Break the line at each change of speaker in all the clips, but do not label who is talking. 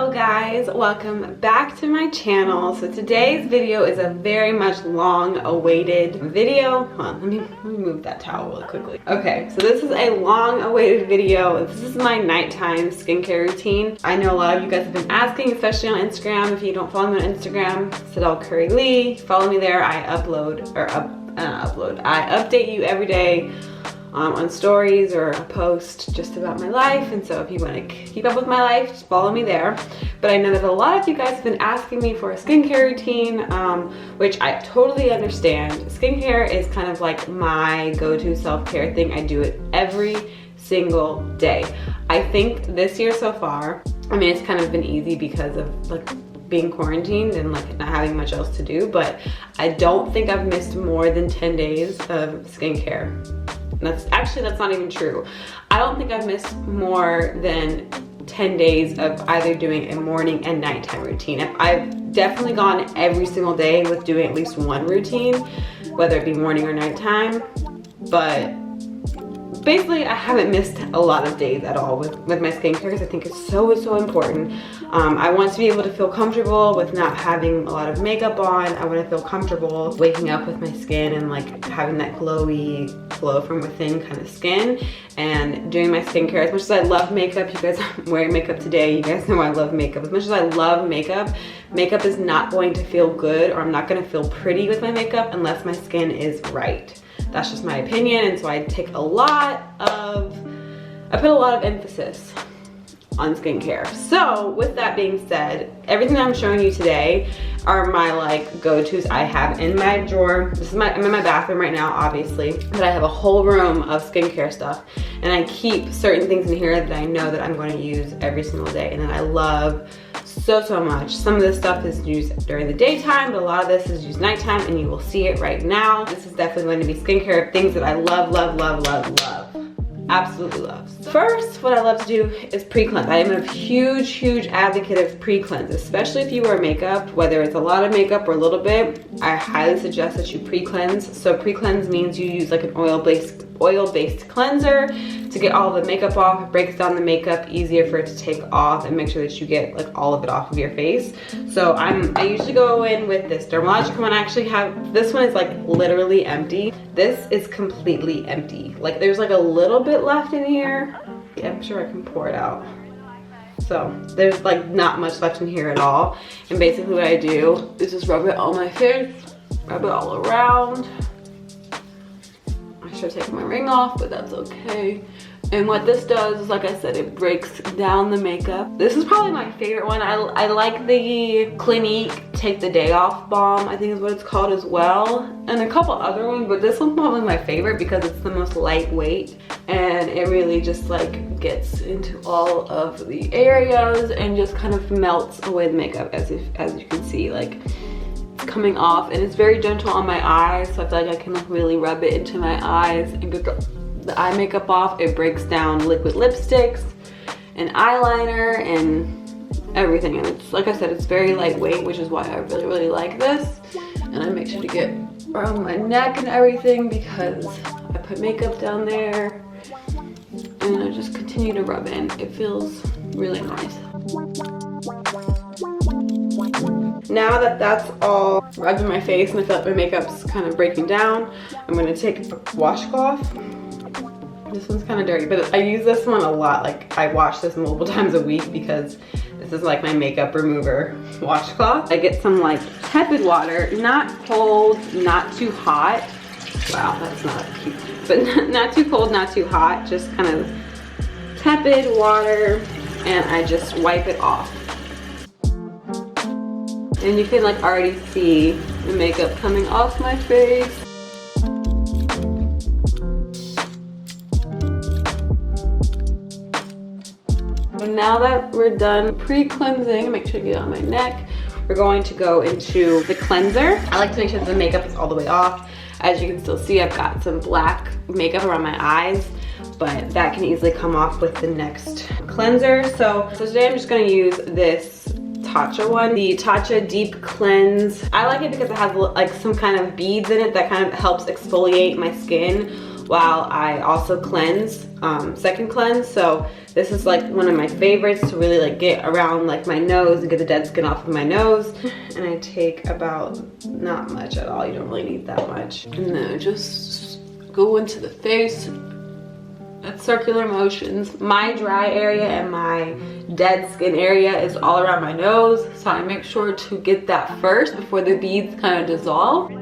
Hello guys, welcome back to my channel. So today's video is a very much long awaited video. Hold on, let me move that towel really quickly. Okay, so this is a long awaited video. This is my nighttime skincare routine. I know a lot of you guys have been asking, especially on Instagram. If you don't follow me on Instagram, Sydel Curry Lee, follow me there. I update you every day on stories or a post just about my life, and so if you want to keep up with my life, just follow me there. But I know that a lot of you guys have been asking me for a skincare routine, which I totally understand. Skincare is kind of like my go-to self-care thing. I do it every single day. I think this year so far, I mean, it's kind of been easy because of like being quarantined and like not having much else to do, but I don't think I've missed more than 10 days of skincare. That's not even true. I don't think I've missed more than 10 days of either doing a morning and nighttime routine. I've definitely gone every single day with doing at least one routine, whether it be morning or nighttime, but basically I haven't missed a lot of days at all with my skincare because I think it's so important. I want to be able to feel comfortable with not having a lot of makeup on. I want to feel comfortable waking up with my skin and like having that glowy glow from within kind of skin, and doing my skincare. As much as I love makeup, you guys, I'm wearing makeup today, you guys know I love makeup. As much as I love makeup, makeup is not going to feel good, or I'm not going to feel pretty with my makeup unless my skin is right. That's just my opinion, and so I put a lot of emphasis on skincare. So with that being said, everything I'm showing you today are my like go-tos I have in my drawer. I'm in my bathroom right now, obviously, but I have a whole room of skincare stuff, and I keep certain things in here that I know that I'm going to use every single day and that I love so much. Some of this stuff is used during the daytime, but a lot of this is used nighttime, and you will see it right now. This is definitely going to be skincare, things that I love, absolutely love. First, what I love to do is pre-cleanse. I am a huge advocate of pre-cleanse, especially if you wear makeup, whether it's a lot of makeup or a little bit. I highly suggest that you pre-cleanse. So pre-cleanse means you use like an oil-based cleanser to get all the makeup off. It breaks down the makeup, easier for it to take off, and make sure that you get like all of it off of your face. So I usually go in with this Dermalogica one. I actually have, this one is like literally empty. This is completely empty. Like there's like a little bit left in here. Yeah, I'm sure I can pour it out. So there's like not much left in here at all. And basically what I do is just rub it on my face, rub it all around. I should take my ring off, but that's okay. And what this does is, like I said, it breaks down the makeup. This is probably my favorite one. I like the Clinique Take the Day Off Balm, I think is what it's called as well. And a couple other ones, but this one's probably my favorite because it's the most lightweight. And it really just like gets into all of the areas and just kind of melts away the makeup, as you can see, like coming off. And it's very gentle on my eyes, so I feel like I can like really rub it into my eyes and get the eye makeup off. It breaks down liquid lipsticks and eyeliner and everything, and it's, like I said, it's very lightweight, which is why I really like this. And I make sure to get around my neck and everything because I put makeup down there, and I just continue to rub in. It feels really nice. Now that that's all rubbed in my face and I feel like my makeup's kind of breaking down, I'm going to take a washcloth. This one's kind of dirty, but I use this one a lot. Like I wash this multiple times a week because this is like my makeup remover washcloth. I get some like tepid water, not cold, not too hot. Wow, that's not cute. But not too cold, not too hot, just kind of tepid water, and I just wipe it off. And you can like already see the makeup coming off my face. And now that we're done pre-cleansing, make sure to get it on my neck, we're going to go into the cleanser. I like to make sure that the makeup is all the way off. As you can still see, I've got some black makeup around my eyes, but that can easily come off with the next cleanser. So today I'm just gonna use this Tatcha one, the Tatcha Deep Cleanse. I like it because it has like some kind of beads in it that kind of helps exfoliate my skin while I also cleanse. second cleanse. So this is like one of my favorites to really like get around like my nose and get the dead skin off of my nose. And I take about, not much at all, you don't really need that much. And then I just go into the face at circular motions. My dry area and my dead skin area is all around my nose, so I make sure to get that first before the beads kind of dissolve.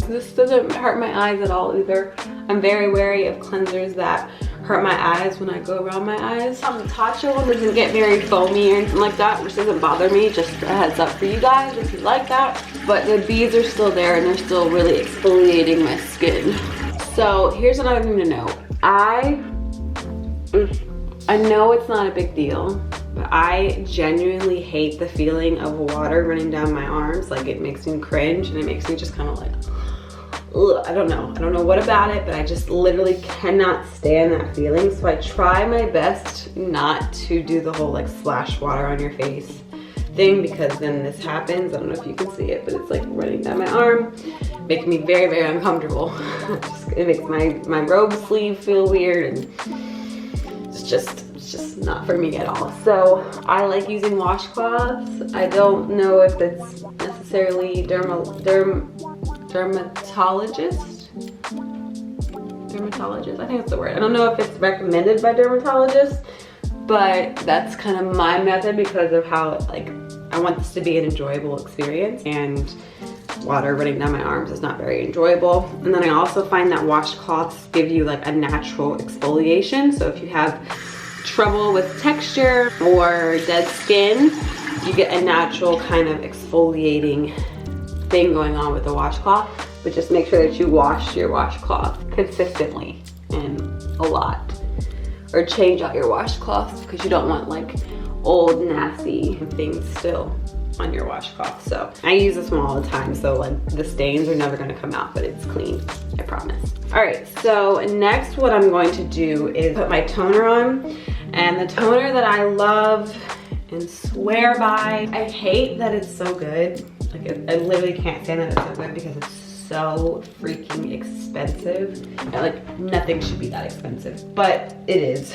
This doesn't hurt my eyes at all either. I'm very wary of cleansers that hurt my eyes when I go around my eyes. The Tatcha one doesn't get very foamy or anything like that, which doesn't bother me. Just a heads up for you guys if you like that. But the beads are still there and they're still really exfoliating my skin. So here's another thing to know. I know it's not a big deal, but I genuinely hate the feeling of water running down my arms. Like, it makes me cringe and it makes me just kind of like, ugh, I don't know what about it, but I just literally cannot stand that feeling. So I try my best not to do the whole like splash water on your face thing, because then this happens. I don't know if you can see it, but it's like running down my arm, making me very, very uncomfortable. It makes my robe sleeve feel weird, and it's just not for me at all. So I like using washcloths. I don't know if it's necessarily dermatologist, I think that's the word. I don't know if it's recommended by dermatologists, but that's kind of my method because of how, like, I want this to be an enjoyable experience, and water running down my arms is not very enjoyable. And then I also find that washcloths give you like a natural exfoliation. So if you have trouble with texture or dead skin, you get a natural kind of exfoliating thing going on with the washcloth. But just make sure that you wash your washcloth consistently and a lot, or change out your washcloths, because you don't want like old nasty things still on your washcloth. So I use this one all the time, so like the stains are never going to come out, but it's clean, I promise. All right, so next what I'm going to do is put my toner on, and the toner that I love and swear by, I hate that it's so good. Like, I literally can't stand that it's so good because it's so freaking expensive. And like, nothing should be that expensive, but it is,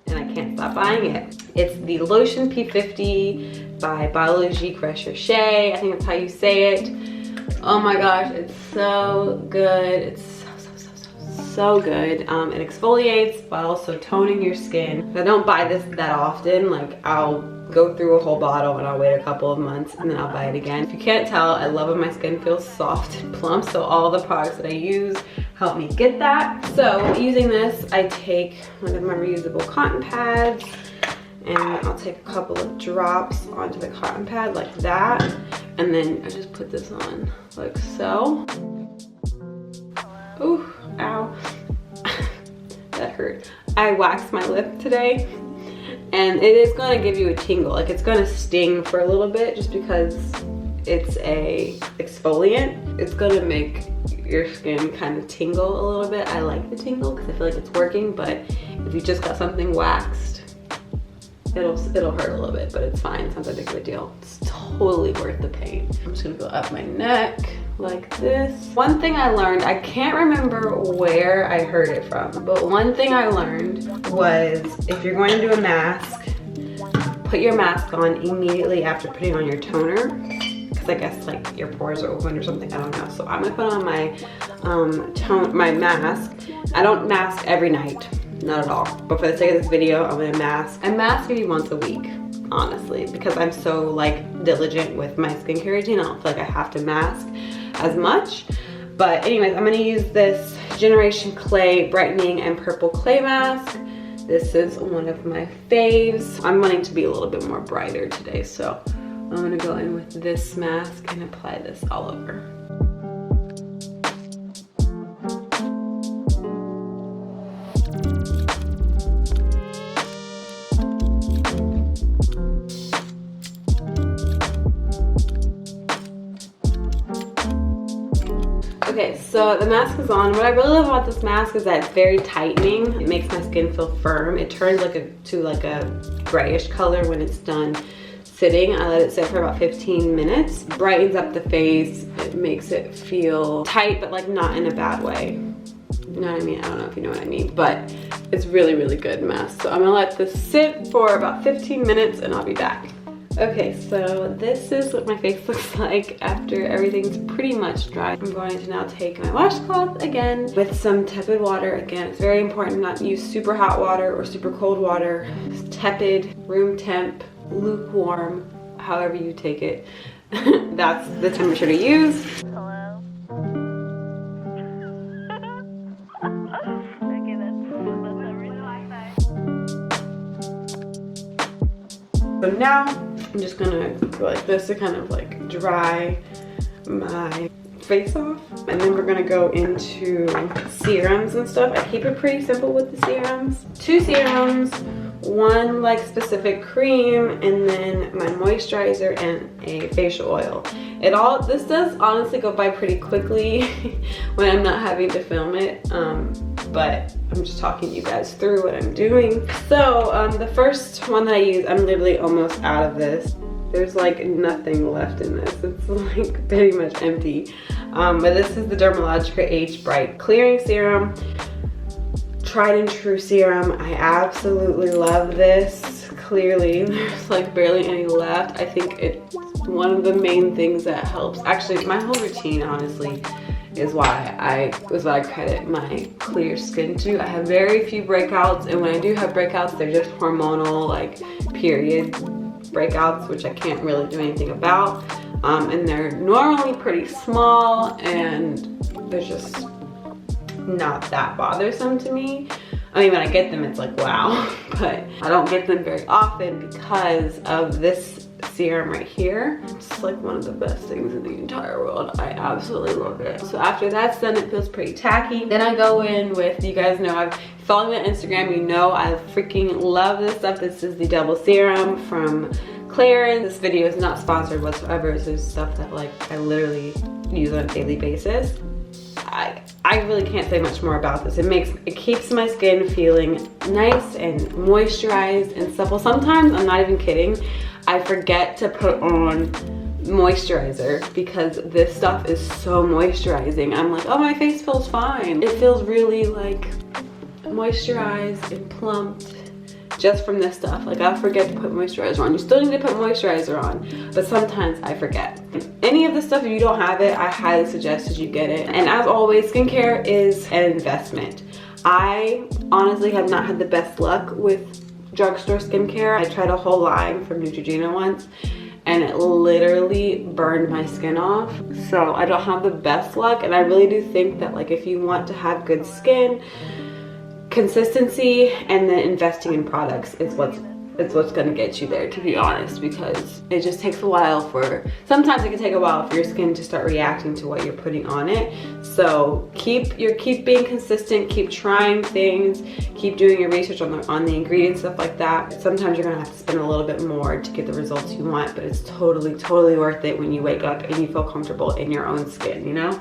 and I can't stop buying it. It's the Lotion P50 by Biologique Recherche. I think that's how you say it. Oh my gosh, it's so good. It's so good. It exfoliates while also toning your skin. I don't buy this that often. Like, I'll go through a whole bottle and I'll wait a couple of months and then I'll buy it again. If you can't tell, I love when my skin feels soft and plump, so all the products that I use help me get that. So using this, I take one of my reusable cotton pads, and I'll take a couple of drops onto the cotton pad like that, and then I just put this on like so. Ooh, ow. That hurt. I waxed my lip today, and it is going to give you a tingle. Like, it's going to sting for a little bit just because it's a exfoliant. It's going to make your skin kind of tingle a little bit. I like the tingle because I feel like it's working, but if you just got something waxed, it'll hurt a little bit, but it's fine. It's not that big of a deal. It's totally worth the pain. I'm just gonna go up my neck like this. One thing I learned, I can't remember where I heard it from, but one thing I learned was if you're going to do a mask, put your mask on immediately after putting on your toner, because I guess like your pores are open or something, I don't know. So I'm gonna put on my my mask. I don't mask every night. Not at all. But for the sake of this video, I'm gonna mask. I mask maybe once a week, honestly, because I'm so like diligent with my skincare routine. I don't feel like I have to mask as much. But anyways, I'm gonna use this Generation Clay Brightening and Purple Clay Mask. This is one of my faves. I'm wanting to be a little bit more brighter today, so I'm gonna go in with this mask and apply this all over. Okay, so the mask is on. What I really love about this mask is that it's very tightening. It makes my skin feel firm. It turns to like a grayish color when it's done. sitting. I let it sit for about 15 minutes. Brightens up the face. It makes it feel tight, but like not in a bad way. You know what I mean? I don't know if you know what I mean, but it's really, really good mask. So I'm gonna let this sit for about 15 minutes and I'll be back. Okay, so this is what my face looks like after everything's pretty much dry. I'm going to now take my washcloth again with some tepid water. Again, it's very important not to use super hot water or super cold water. It's tepid, room temp, lukewarm, however you take it. That's the temperature to use.
Hello? Okay, that's the reason why I
So now I'm just gonna go like this to kind of like dry my face off. And then we're gonna go into serums and stuff. I keep it pretty simple with the serums. 2 serums, 1 like specific cream, and then my moisturizer and a facial oil. This does honestly go by pretty quickly when I'm not having to film it, but I'm just talking you guys through what I'm doing. So the first one that I use, I'm literally almost out of this. There's like nothing left in this. It's like pretty much empty. But this is the Biologique Age Bright Clearing Serum. Tried and true serum. I absolutely love this. Clearly, there's like barely any left. I think it's one of the main things that helps. Actually, my whole routine, honestly, is what I credit my clear skin to. I have very few breakouts, and when I do have breakouts, they're just hormonal, like period breakouts, which I can't really do anything about. And they're normally pretty small, and they're just not that bothersome to me. I mean, when I get them, it's like, wow, but I don't get them very often because of this serum right here. It's like one of the best things in the entire world. I absolutely love it. So after that's done, it feels pretty tacky. Then I go in with, you guys know, I've followed me on Instagram, you know I freaking love this stuff. This is the double serum from Clarins. This video is not sponsored whatsoever. It's just stuff that like I literally use on a daily basis. I really can't say much more about this. It keeps my skin feeling nice and moisturized and supple. Sometimes, I'm not even kidding, I forget to put on moisturizer because this stuff is so moisturizing. I'm like, oh, my face feels fine. It feels really like moisturized and plumped just from this stuff. Like, I'll forget to put moisturizer on. You still need to put moisturizer on, but sometimes I forget. Any of the stuff, if you don't have it, I highly suggest that you get it. And as always, skincare is an investment. I honestly have not had the best luck with drugstore skincare. I tried a whole line from Neutrogena once, and it literally burned my skin off. So I don't have the best luck, and I really do think that like if you want to have good skin, consistency and then investing in products is what's gonna get you there, to be honest, because it just takes a while sometimes it can take a while for your skin to start reacting to what you're putting on it. So keep being consistent, keep trying things, keep doing your research on the ingredients, stuff like that. Sometimes you're gonna have to spend a little bit more to get the results you want, but it's totally worth it when you wake up and you feel comfortable in your own skin, you know?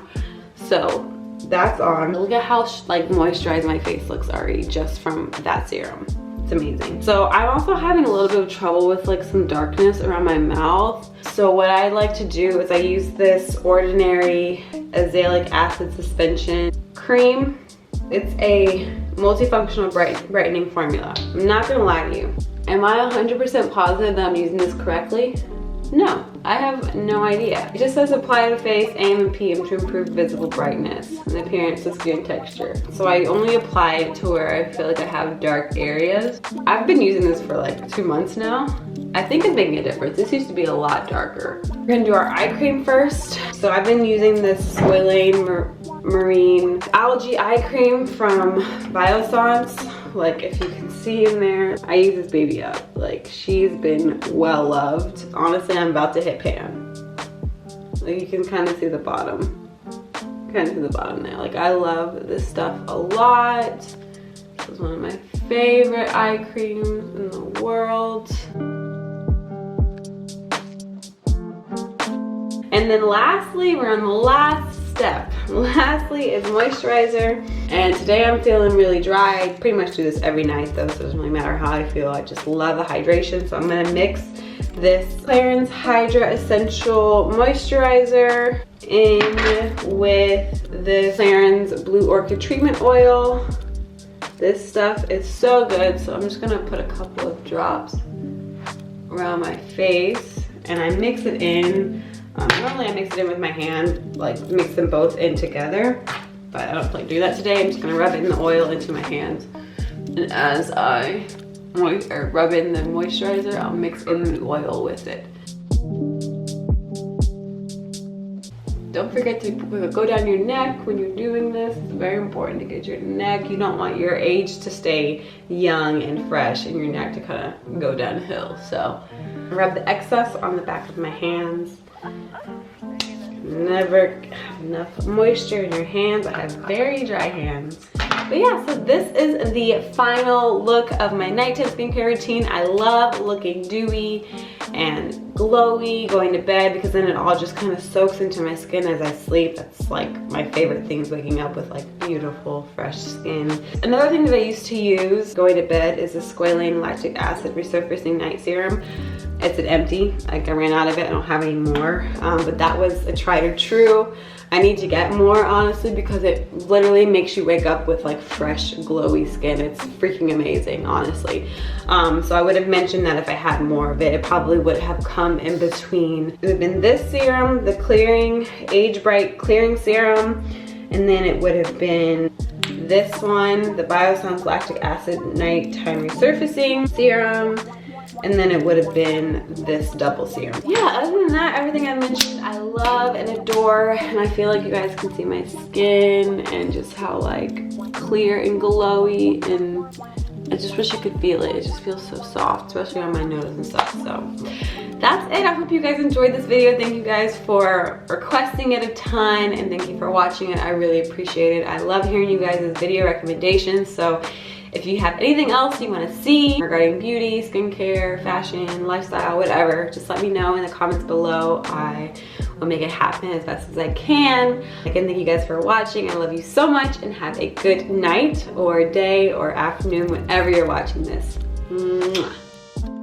So that's on. Look at how like moisturized my face looks already just from that serum. It's amazing. So I'm also having a little bit of trouble with like some darkness around my mouth. So what I like to do is I use this Ordinary Azelaic Acid Suspension Cream. It's a multifunctional brightening formula. I'm not gonna lie to you. Am I 100% positive that I'm using this correctly? No, I have no idea. It just says apply to face AM and PM to improve visible brightness and appearance of skin texture. So I only apply it to where I feel like I have dark areas. I've been using this for like 2 months now. I think it's making a difference. This used to be a lot darker. We're gonna do our eye cream first. So I've been using this Squalane Marine Algae Eye Cream from Biossance. Like, if you can see in there, I use this baby up. Like, she's been well loved. Honestly, I'm about to hit pan. Like, you can kind of see the bottom. Kind of see the bottom there. Like, I love this stuff a lot. This is one of my favorite eye creams in the world. And then lastly, we're on the last step. Lastly is moisturizer. And today I'm feeling really dry. I pretty much do this every night though, so it doesn't really matter how I feel. I just love the hydration. So I'm gonna mix this Serums Hydra Essential Moisturizer in with the Serums Blue Orchid Treatment Oil. This stuff is so good, so I'm just gonna put a couple of drops around my face and I mix it in. Normally I mix it in with my hand, like mix them both in together, but I don't like do that today. I'm just gonna rub it in the oil into my hands. And as I rub in the moisturizer, I'll mix in the oil with it. Don't forget to go down your neck when you're doing this. It's very important to get your neck. You don't want your age to stay young and fresh and your neck to kind of go downhill. So rub the excess on the back of my hands. Never have enough moisture in your hands. I have very dry hands. But yeah, so this is the final look of my nighttime skincare routine. I love looking dewy and glowy going to bed because then it all just kind of soaks into my skin as I sleep. That's like my favorite thing, is waking up with like beautiful fresh skin. Another thing that I used to use going to bed is the squalane lactic acid resurfacing night serum. It's an empty, like I ran out of it, I don't have any more, but that was a tried and true. I need to get more, honestly, because it literally makes you wake up with like fresh, glowy skin. It's freaking amazing, honestly. So I would have mentioned that if I had more of it, it probably would have come in between. It would have been this serum, the clearing, Age Bright Clearing Serum, and then it would have been this one, the Biossance Lactic Acid Nighttime Resurfacing Serum, and then it would have been this double serum. Yeah, other than that, everything I mentioned I love and adore, and I feel like you guys can see my skin and just how like clear and glowy, and I just wish you could feel it. It just feels so soft, especially on my nose and stuff. So that's it. I hope you guys enjoyed this video. Thank you guys for requesting it a ton, and thank you for watching it. I really appreciate it. I love hearing you guys' video recommendations. So if you have anything else you want to see regarding beauty, skincare, fashion, lifestyle, whatever, just let me know in the comments below. I will make it happen as best as I can. Again, thank you guys for watching. I love you so much, and have a good night or day or afternoon whenever you're watching this. Mwah.